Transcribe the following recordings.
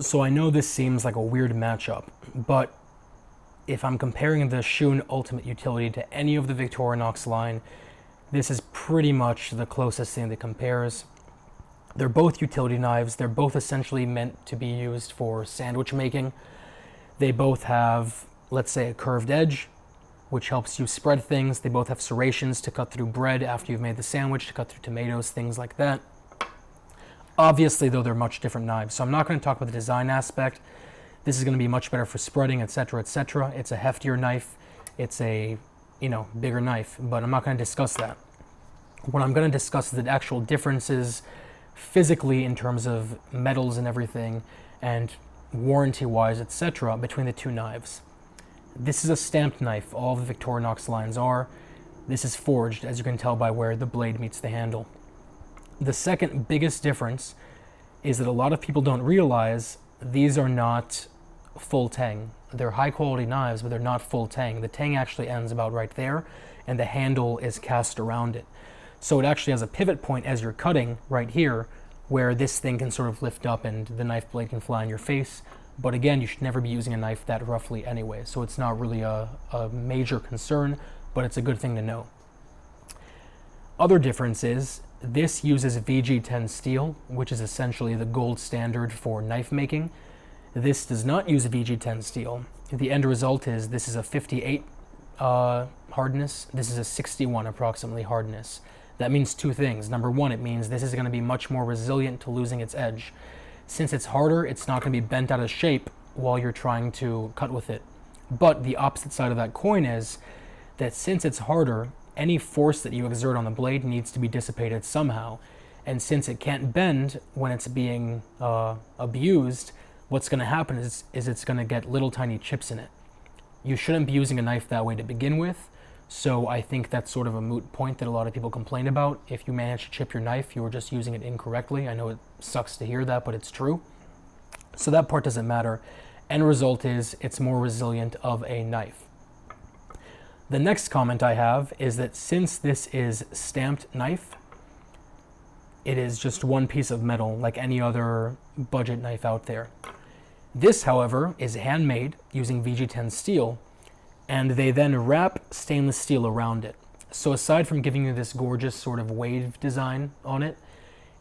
So I know this seems like a weird matchup, but if I'm comparing the Shun Ultimate Utility to any of the Victorinox line, this is pretty much the closest thing that compares. They're both utility knives. They're both essentially meant to be used for sandwich making. They both have, let's say, a curved edge, which helps you spread things. They both have serrations to cut through bread after you've made the sandwich, to cut through tomatoes, things like that. Obviously, though, they're much different knives, so I'm not going to talk about the design aspect. This is going to be much better for spreading, etc., etc. It's a heftier knife. It's a, bigger knife, but I'm not going to discuss that. What I'm going to discuss is the actual differences physically in terms of metals and everything, and warranty-wise, etc., between the two knives. This is a stamped knife. All the Victorinox lines are. This is forged, as you can tell by where the blade meets the handle. The second biggest difference is that a lot of people don't realize these are not full Tang. They're high quality knives, but they're not full Tang. The Tang actually ends about right there, and the handle is cast around it. So it actually has a pivot point as you're cutting right here, where this thing can sort of lift up and the knife blade can fly in your face. But again, you should never be using a knife that roughly anyway, so it's not really a major concern, but it's a good thing to know. Other difference is, this uses VG10 steel, which is essentially the gold standard for knife making. This does not use VG10 steel. The end result is this is a 58 hardness. This is a 61 approximately hardness. That means two things. Number one, it means this is going to be much more resilient to losing its edge. Since it's harder, it's not going to be bent out of shape while you're trying to cut with it. But the opposite side of that coin is that since it's harder, any force that you exert on the blade needs to be dissipated somehow. And since it can't bend when it's being abused, what's going to happen is it's going to get little tiny chips in it. You shouldn't be using a knife that way to begin with, so I think that's sort of a moot point that a lot of people complain about. If you manage to chip your knife, you were just using it incorrectly. I know it sucks to hear that, but it's true. So that part doesn't matter. End result is it's more resilient of a knife. The next comment I have is that since this is stamped knife, it is just one piece of metal like any other budget knife out there. This, however, is handmade using VG10 steel, and they then wrap stainless steel around it. So aside from giving you this gorgeous sort of wave design on it,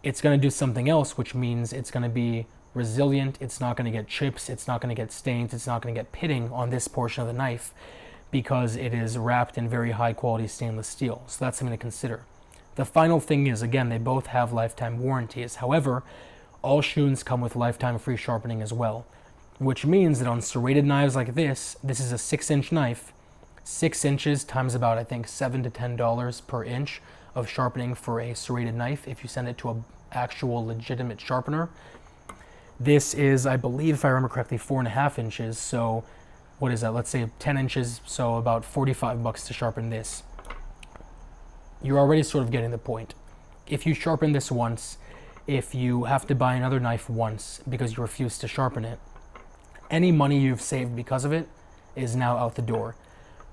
it's going to do something else, which means it's going to be resilient, it's not going to get chips, it's not going to get stains, it's not going to get pitting on this portion of the knife, because it is wrapped in very high quality stainless steel. So that's something to consider. The final thing is, again, they both have lifetime warranties. However, all Shuns come with lifetime free sharpening as well, which means that on serrated knives like this is a 6-inch knife. 6 inches times about, I think, $7 to $10 per inch of sharpening for a serrated knife if you send it to an actual legitimate sharpener. This is, I believe, if I remember correctly, 4.5 inches. So what is that? Let's say 10 inches, so about $45 to sharpen this. You're already sort of getting the point. If you sharpen this once, if you have to buy another knife once because you refuse to sharpen it, any money you've saved because of it is now out the door.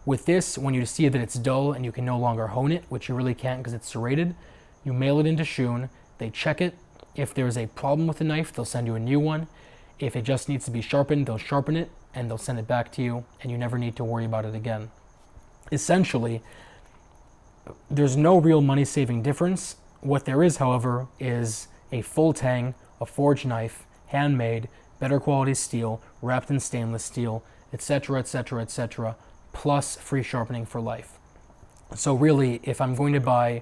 With this, when you see that it's dull and you can no longer hone it, which you really can't because it's serrated, you mail it into Shun, they check it. If there's a problem with the knife, they'll send you a new one. If it just needs to be sharpened, they'll sharpen it and they'll send it back to you, and you never need to worry about it again. Essentially, there's no real money-saving difference. What there is, however, is a full Tang, a forged knife, handmade, better quality steel, wrapped in stainless steel, etc., etc., etc., plus free sharpening for life. So really, if I'm going to buy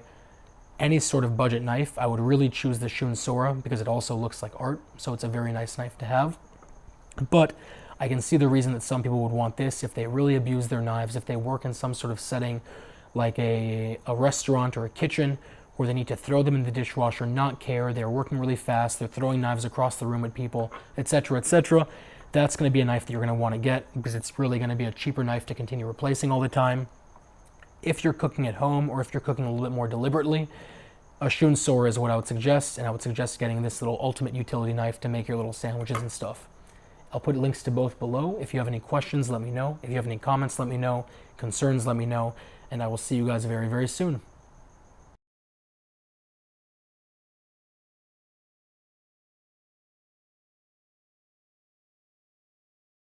any sort of budget knife, I would really choose the Shun Sora because it also looks like art, so it's a very nice knife to have. But I can see the reason that some people would want this if they really abuse their knives, if they work in some sort of setting like a restaurant or a kitchen where they need to throw them in the dishwasher, not care, they're working really fast, they're throwing knives across the room at people, etc., etc. That's going to be a knife that you're going to want to get because it's really going to be a cheaper knife to continue replacing all the time. If you're cooking at home or if you're cooking a little bit more deliberately, a Shun Sora is what I would suggest, and I would suggest getting this little ultimate utility knife to make your little sandwiches and stuff. I'll put links to both below. If you have any questions, let me know. If you have any comments, let me know. Concerns, let me know. And I will see you guys very, very soon.